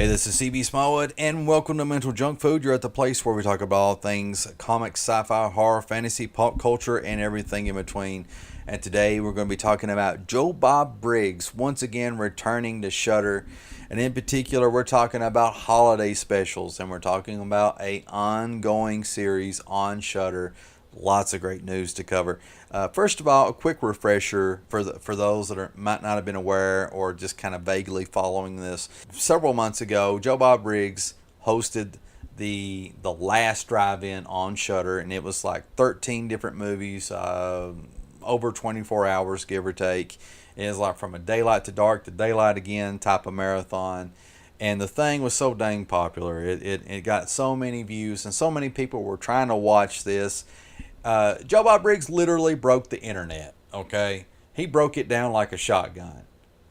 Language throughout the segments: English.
Hey, this is CB Smallwood, and welcome to Mental Junk Food. You're at the place where we talk about all things comics, sci-fi, horror, fantasy, pop culture, and everything in between. And today we're going to be talking about Joe Bob Briggs once again returning to Shudder. And in particular, we're talking about holiday specials, and we're talking about an ongoing series on Shudder. Lots of great news to cover. First of all, a quick refresher for those that might not have been aware or just kind of vaguely following this. Several months ago, Joe Bob Briggs hosted the last drive-in on Shudder, and it was like 13 different movies, over 24 hours, give or take. It was like from a daylight to dark to daylight again type of marathon. And the thing was so dang popular. It got so many views, and so many people were trying to watch this. Joe Bob Briggs literally broke the internet, okay? He broke it down like a shotgun.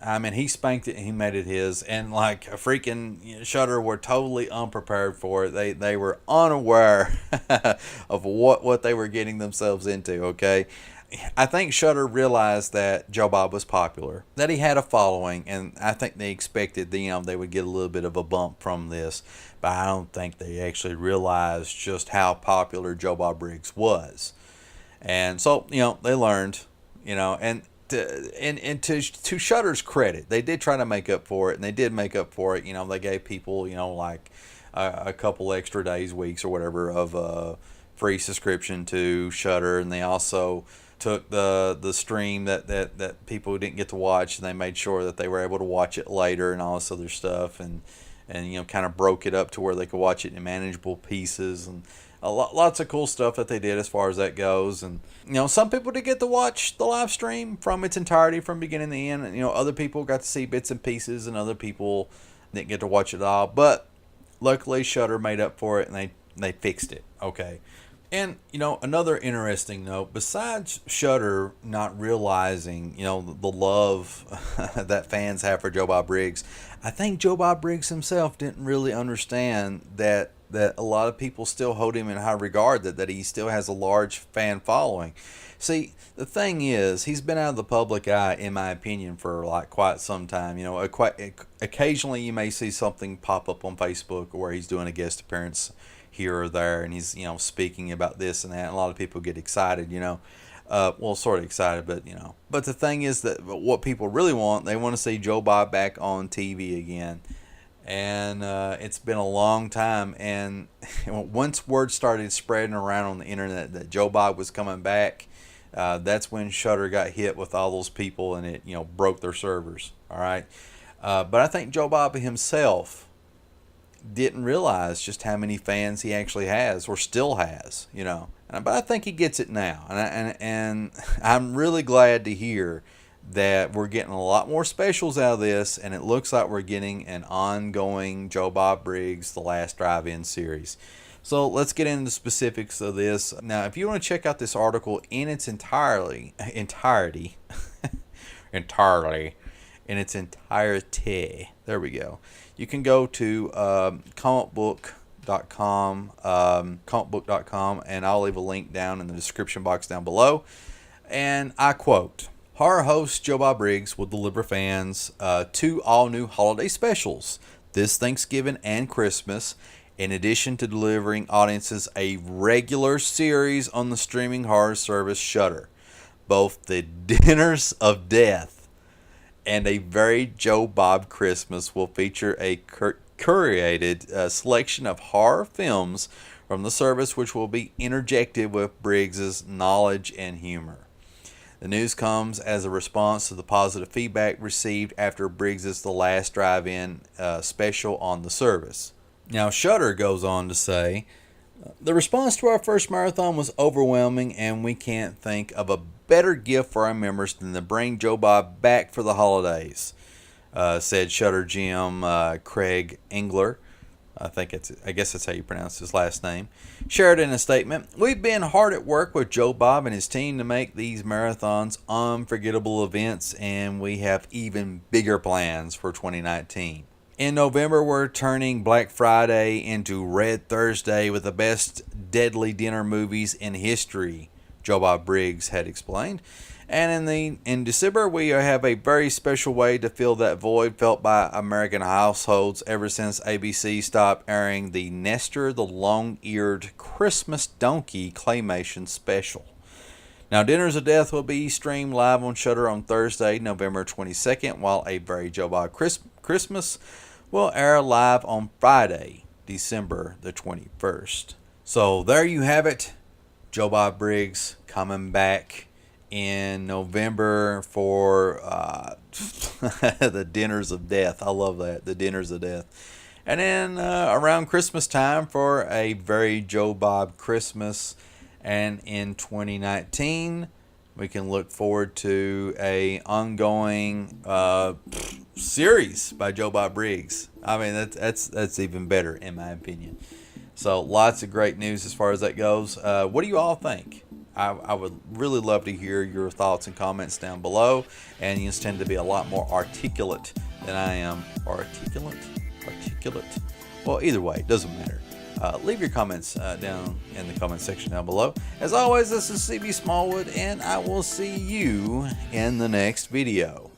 I mean, he spanked it and he made it his. And like a freaking Shudder were totally unprepared for it. They were unaware of what they were getting themselves into, okay? I think Shudder realized that Joe Bob was popular, that he had a following, and I think they expected they would get a little bit of a bump from this, but I don't think they actually realized just how popular Joe Bob Briggs was. And so, they learned, and to Shudder's credit, they did try to make up for it, and they did make up for it. They gave people, like a couple extra days, weeks, or whatever of free subscription to Shudder, and they also took the stream that people didn't get to watch, and they made sure that they were able to watch it later and all this other stuff, and kind of broke it up to where they could watch it in manageable pieces, and lots of cool stuff that they did as far as that goes. And some people did get to watch the live stream from its entirety from beginning to end, and other people got to see bits and pieces, and other people didn't get to watch it all. But luckily Shudder made up for it, and they fixed it, okay. And, another interesting note, besides Shudder not realizing, the love that fans have for Joe Bob Briggs, I think Joe Bob Briggs himself didn't really understand that a lot of people still hold him in high regard, that he still has a large fan following. See, the thing is, he's been out of the public eye, in my opinion, for like quite some time. Occasionally you may see something pop up on Facebook where he's doing a guest appearance here or there, and he's speaking about this and that, and a lot of people get excited, well, sort of excited, but the thing is that what people really want, they want to see Joe Bob back on TV again. And it's been a long time, and once word started spreading around on the internet that Joe Bob was coming back, that's when Shudder got hit with all those people, and it broke their servers. All right, but I think Joe Bob himself didn't realize just how many fans he actually has, or still has, But I think he gets it now, and I'm really glad to hear that we're getting a lot more specials out of this, and it looks like we're getting an ongoing Joe Bob Briggs The Last Drive-In series. So let's get into the specifics of this. Now, if you want to check out this article in its entirety, in its entirety, there we go. You can go to comicbook.com, and I'll leave a link down in the description box down below. And I quote, "Horror host Joe Bob Briggs will deliver fans 2 all-new holiday specials this Thanksgiving and Christmas, in addition to delivering audiences a regular series on the streaming horror service Shudder. Both the Dinners of Death and A Very Joe Bob Christmas will feature a curated selection of horror films from the service, which will be interjected with Briggs's knowledge and humor. The news comes as a response to the positive feedback received after Briggs's The Last Drive-In special on the service." Now, Shudder goes on to say, "The response to our first marathon was overwhelming, and we can't think of a better gift for our members than to bring Joe Bob back for the holidays," said Shudder GM Craig Engler. I guess that's how you pronounce his last name. Shared in a statement, "We've been hard at work with Joe Bob and his team to make these marathons unforgettable events, and we have even bigger plans for 2019. In November, we're turning Black Friday into Red Thursday with the best deadly dinner movies in history," Joe Bob Briggs had explained. And in December, we have a very special way to fill that void felt by American households ever since ABC stopped airing the Nestor the Long-Eared Christmas Donkey Claymation Special. Now, Dinners of Death will be streamed live on Shudder on Thursday, November 22nd, while A Very Joe Bob Christmas will air live on Friday, December the 21st. So there you have it. Joe Bob Briggs coming back in November for the Dinners of Death. I love that, the Dinners of Death. And then around Christmas time for A Very Joe Bob Christmas. And in 2019, we can look forward to a ongoing series by Joe Bob Briggs. I mean, that's even better in my opinion. So lots of great news as far as that goes. What do you all think? I would really love to hear your thoughts and comments down below. And you tend to be a lot more articulate than I am. Articulate? Well, either way, it doesn't matter. Leave your comments down in the comment section down below. As always, this is CB Smallwood, and I will see you in the next video.